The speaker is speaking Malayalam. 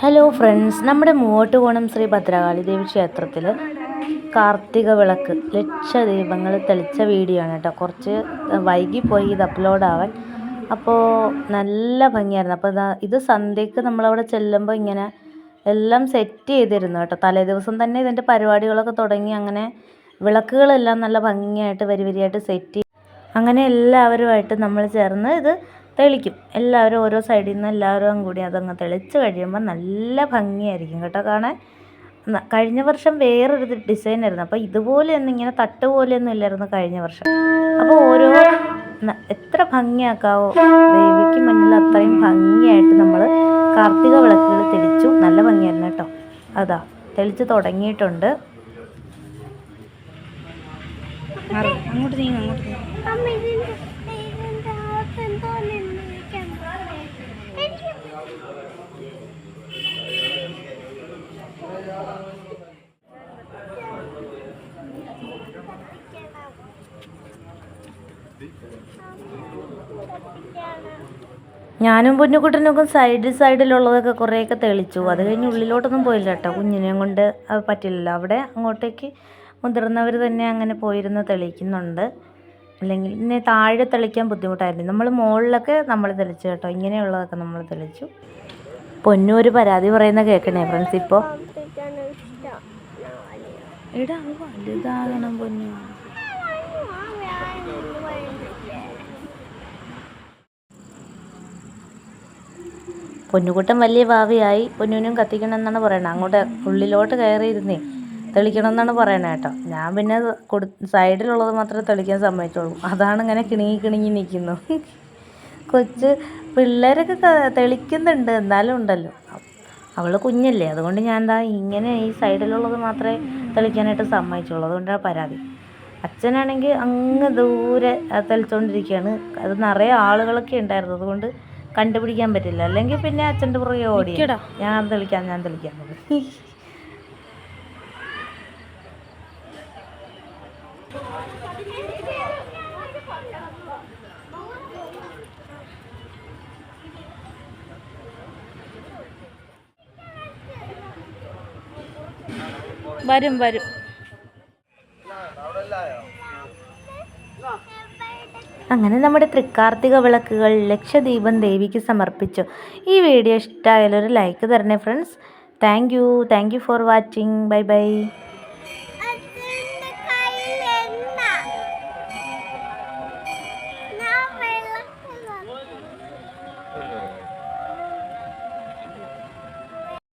ഹലോ ഫ്രണ്ട്സ്, നമ്മുടെ മൂവോട്ടുകോണം ശ്രീ ഭദ്രകാളി ദേവി ക്ഷേത്രത്തിൽ കാർത്തിക വിളക്ക് ലക്ഷദീപങ്ങൾ തെളിച്ച വീഡിയോ ആണ് കേട്ടോ. കുറച്ച് വൈകിപ്പോയി ഇത് അപ്ലോഡ് ആവാൻ. അപ്പോൾ നല്ല ഭംഗിയായിരുന്നു. അപ്പോൾ ഇത് സന്ധ്യയ്ക്ക് നമ്മളവിടെ ചെല്ലുമ്പോൾ ഇങ്ങനെ എല്ലാം സെറ്റ് ചെയ്തിരുന്നു കേട്ടോ. തലേ ദിവസം തന്നെ ഇതിൻ്റെ പരിപാടികളൊക്കെ തുടങ്ങി. അങ്ങനെ വിളക്കുകളെല്ലാം നല്ല ഭംഗിയായിട്ട് വരിയായിട്ട് സെറ്റ് ചെയ്ത് അങ്ങനെ എല്ലാവരുമായിട്ട് നമ്മൾ ചേർന്ന് ഇത് തെളിക്കും. എല്ലാവരും ഓരോ സൈഡിൽ നിന്ന് എല്ലാവരും കൂടി അതങ്ങ് തെളിച്ച് കഴിയുമ്പോൾ നല്ല ഭംഗിയായിരിക്കും കേട്ടോ കാണാൻ. കഴിഞ്ഞ വർഷം വേറൊരു ഡിസൈനായിരുന്നു. അപ്പോൾ ഇതുപോലെയൊന്നും ഇങ്ങനെ തട്ട് പോലെയൊന്നും ഇല്ലായിരുന്നു കഴിഞ്ഞ വർഷം. അപ്പോൾ ഓരോ എത്ര ഭംഗിയാക്കാവോ ദേവിക്ക് മുന്നിൽ അത്രയും ഭംഗിയായിട്ട് നമ്മൾ കാർത്തിക വിളക്കുകൾ തെളിച്ചു. നല്ല ഭംഗിയായിരുന്നു കേട്ടോ. അതാ തെളിച്ച് തുടങ്ങിയിട്ടുണ്ട്. അങ്ങോട്ട് നീങ്ങ. ഞാനും പൊന്നുകുട്ടനൊക്കെ സൈഡിലുള്ളതൊക്കെ കുറേയൊക്കെ തെളിച്ചു. അത് കഴിഞ്ഞ് ഉള്ളിലോട്ടൊന്നും പോയില്ല കേട്ടോ. കുഞ്ഞിനെയും കൊണ്ട് അത് പറ്റില്ലല്ലോ. അവിടെ അങ്ങോട്ടേക്ക് മുതിർന്നവർ തന്നെ അങ്ങനെ പോയിരുന്ന് തെളിക്കുന്നുണ്ട്. അല്ലെങ്കിൽ പിന്നെ താഴെ തെളിക്കാൻ ബുദ്ധിമുട്ടായിരുന്നു. നമ്മൾ മുകളിലൊക്കെ നമ്മൾ തെളിച്ചു കേട്ടോ. ഇങ്ങനെയുള്ളതൊക്കെ നമ്മൾ തെളിച്ചു. പൊന്നു ഒരു പരാതി പറയുന്ന കേൾക്കണേ ഫ്രണ്ട്സ്. ഇപ്പോൾ വലുതാകണം പൊന്നു. പൊന്നുകുട്ടൻ വലിയ ഭാവിയായി. പൊന്നുവിനും കത്തിക്കണം എന്നാണ് പറയണത്. അങ്ങോട്ട് ഉള്ളിലോട്ട് കയറിയിരുന്നേ തെളിക്കണം എന്നാണ് പറയണത് കേട്ടോ. ഞാൻ പിന്നെ സൈഡിലുള്ളത് മാത്രമേ തെളിക്കാൻ സമ്മതിച്ചുള്ളൂ. അതാണ് ഇങ്ങനെ കിണുങ്ങി നിൽക്കുന്നു. കൊച്ച് പിള്ളേരൊക്കെ തെളിക്കുന്നുണ്ട്, എന്നാലും ഉണ്ടല്ലോ അവൾ കുഞ്ഞല്ലേ. അതുകൊണ്ട് ഞാൻ ഇങ്ങനെ ഈ സൈഡിലുള്ളത് മാത്രമേ തെളിക്കാനായിട്ട് സമ്മതിച്ചുള്ളൂ. അതുകൊണ്ടാണ് പരാതി. അച്ഛനാണെങ്കിൽ അങ്ങ് ദൂരെ തെളിച്ചുകൊണ്ടിരിക്കുകയാണ്. അത് നിറയെ ആളുകളൊക്കെ ഉണ്ടായിരുന്നു. അതുകൊണ്ട് കണ്ടുപിടിക്കാൻ പറ്റില്ല. അല്ലെങ്കിൽ പിന്നെ അച്ഛൻ്റെ പുറകെ ഓടി ഞാൻ തെളിക്കാം. വരും. അങ്ങനെ നമ്മുടെ തൃക്കാർത്തിക വിളക്കുകൾ ലക്ഷദീപം ദേവിക്ക് സമർപ്പിച്ചു. ഈ വീഡിയോ ഇഷ്ടമായാലൊരു ലൈക്ക് തരണേ friends. Thank you for watching. By.